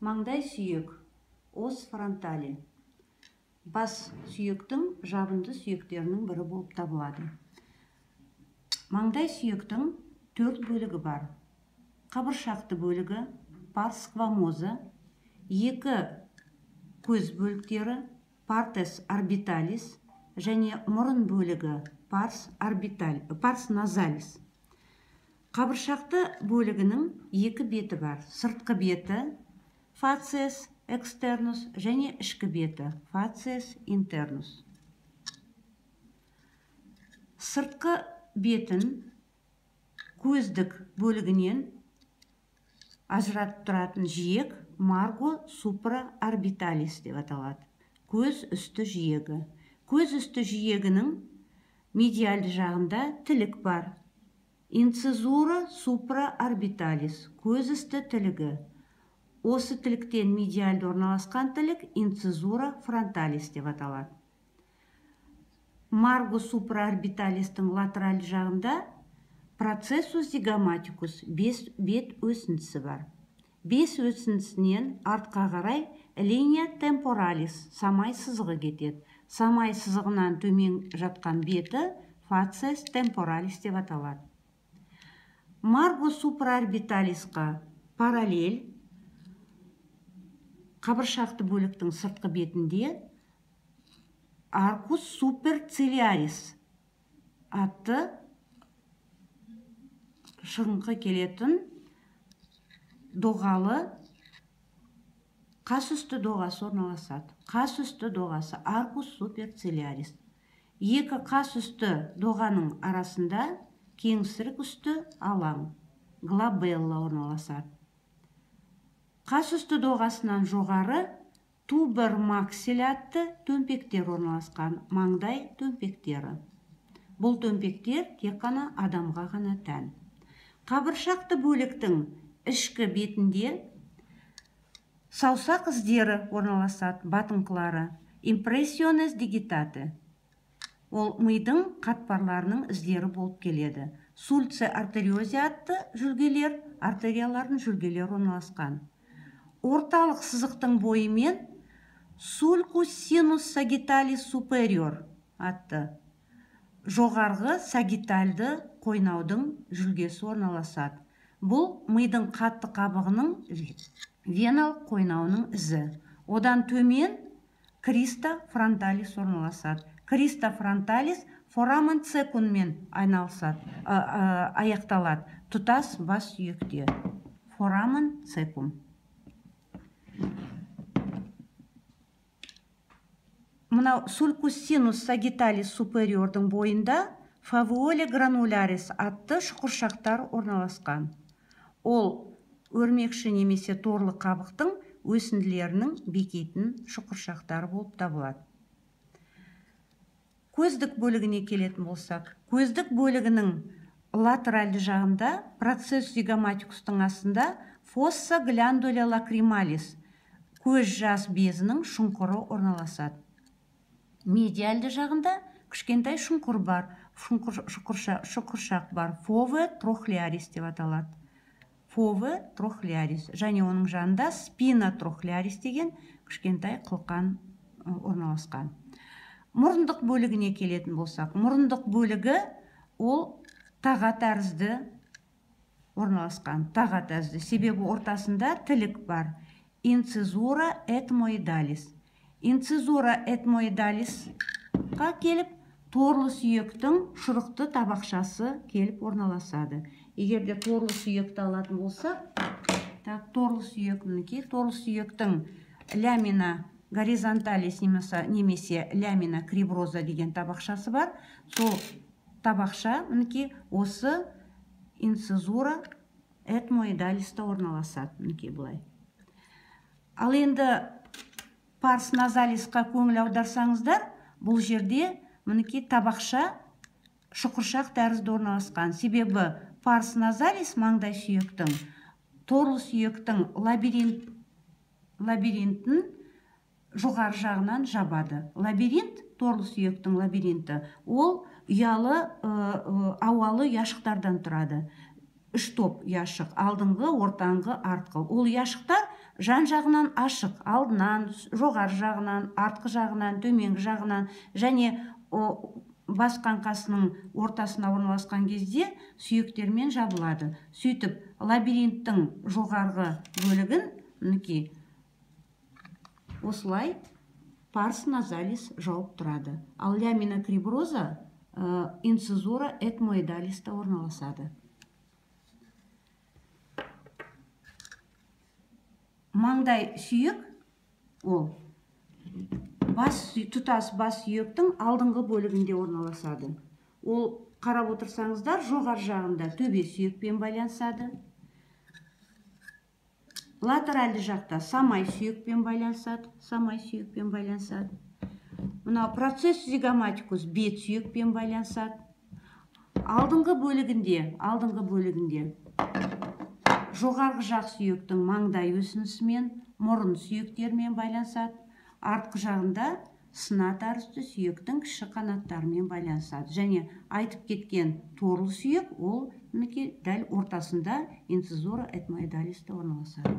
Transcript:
Маңдай сүйек, ос фронтали. Бас сүйектің жабынды сүйектерінің бірі болып табылады. Маңдай сүйектің 4 бөлігі бар. Қабыршақты бөлігі, парс сквамоза, 2 көз бөліктері, партес орбиталис, және мұрын бөлігі, парс назалис. Қабыршақты бөлігінің 2 беті бар. Сыртқы беті, фациес экстернус, және ішкі беті, фациес интернус. Сыртқы бетін көздік бөлігінен ажыратып тұратын жиек марго супраорбиталис деп аталады. Көз үсті жиегі. Көз үсті жиегінің медиальды жағында тілік бар. Инцизура супраорбиталис, көз үсті тілігі. Осы тіліктен медиальды орналасқан тілік инцизура фронталис деп аталады. Марго супраорбиталистің латераль жағында процессус зигоматикус, бет өсіндісі бар. Бес өсіндісінен артқа қарай линия темпоралис, самай сызығы кетеді. Самай сызығынан төмен жатқан беті фациес темпоралис деп аталады. Марго супраорбиталисқа параллель қабыршақты бөліктің сыртқы бетінде аркус суперцилиарис атты шығыңқы келетін доғалы қас үсті доғасы орналасады. Қас үсті доғасы аркус суперцилиарис. 2 қас үсті доғаның арасында кеңсірік үсті алаң, глабелла орналасады. Қас үсті доғасынан жоғары тубер максиль атты төмпектер орналасқан, маңдай төмпектері. Бұл төмпектер тек қана адамға ғана тән. Қабыршақты бөліктің ішкі бетінде саусақ іздері орналасады, батыңқылары, импрессионес дигитаты. Ол мидың қатпарларының іздері болып келеді. Сульце артериозе атты жүлгелер, артериялардың жүлгелері орналасқан. Орталық сызықтың бойымен sulcus sinus sagittalis superior атты жоғарғы сагитальды қойнаудың жүлгесі орналасады. Бұл мидың қатты қабығының веналық қойнауының ізі. Одан төмен криста фронталис орналасады. Криста фронталис форамен цекуммен аяқталады. Тұтас бас сүйекте. Форамен цекум. Мынау sulcus sinus sagittalis superiorдың бойында фавиола гранулярис атты шұқыршақтар орналасқан. Ол өрмекші немесе торлы қабықтың өсінділерінің бекейтін шұқыршақтары болып табылады. Көздік бөлігіне келетін болсақ, көздік бөлігінің латеральды жағында процесс зигоматикустың астында фосса гландуля лакрималис, көз жас безінің шұңқыры орналасады. Медиальды жағында кішкентай шұңқыр бар, шұқыршақ бар, фове трохлеарис деп аталады. Фове трохлеарис, және оның жанында спина трохлеарис деген кішкентай қылқан орналасқан. Мұрындық бөлігіне келетін болсақ, мұрындық бөлігі ол таға тәрізді орналасқан, таға тәрізді, себебі ортасында тілік бар. Инцизура этмоидалис. Инцизура этмоидалисқа келіп, торлы сүйектің шұрықты табақшасы келіп орналасады. Егерде торлы сүйекті алатын болсақ, торлы сүйектің лямина горизонталис немесе лямина криброза деген табақшасы бар. Сол табақша осы инцизура этмоидалиста орналасады. Бұлай. Ал енді парс назалисқа көңіл аударсаңыздар, бұл жерде табақша шұқыршақ тәрізді орналасқан. Себебі парс назалис маңдай сүйектің, торлы сүйектің лабиринтін жоғары жағынан жабады. Лабиринт, торлы сүйектің лабиринті, ол ауалы ұяшықтардан тұрады. үш топ ұяшық: алдыңғы, ортаңғы, артқы. Ол ұяшықтар жан жағынан ашық, алдынан, жоғары жағынан, артқы жағынан, төменгі жағынан және бас қаңқасының ортасына орналасқан кезде сүйектермен жабылады. Сөйтіп, лабиринттің жоғарғы бөлігін мінекей осылай парс назалис жауып тұрады. Ал лямина криброза инцизура этмоидалиста орналасады. Маңдай сүйек ол тұтас бас сүйектің алдыңғы бөлігінде орналасады. Ол, қарап отырсаңыздар, жоғары жағында төбе сүйекпен байланысады. Латеральды жақта самай сүйекпен байланысады. Мына процесс зигоматикус бет сүйекпен байланысады. Алдыңғы бөлігінде жоғарғы жақ сүйектің маңдай өсінісімен, мұрын сүйектермен байланысады. Артқы жағында сына тәрізді сүйектің кіші қанаттарымен байланысады. Және айтып кеткен торлы сүйек ол дәл ортасында инцизура этмоидалиста орналасады.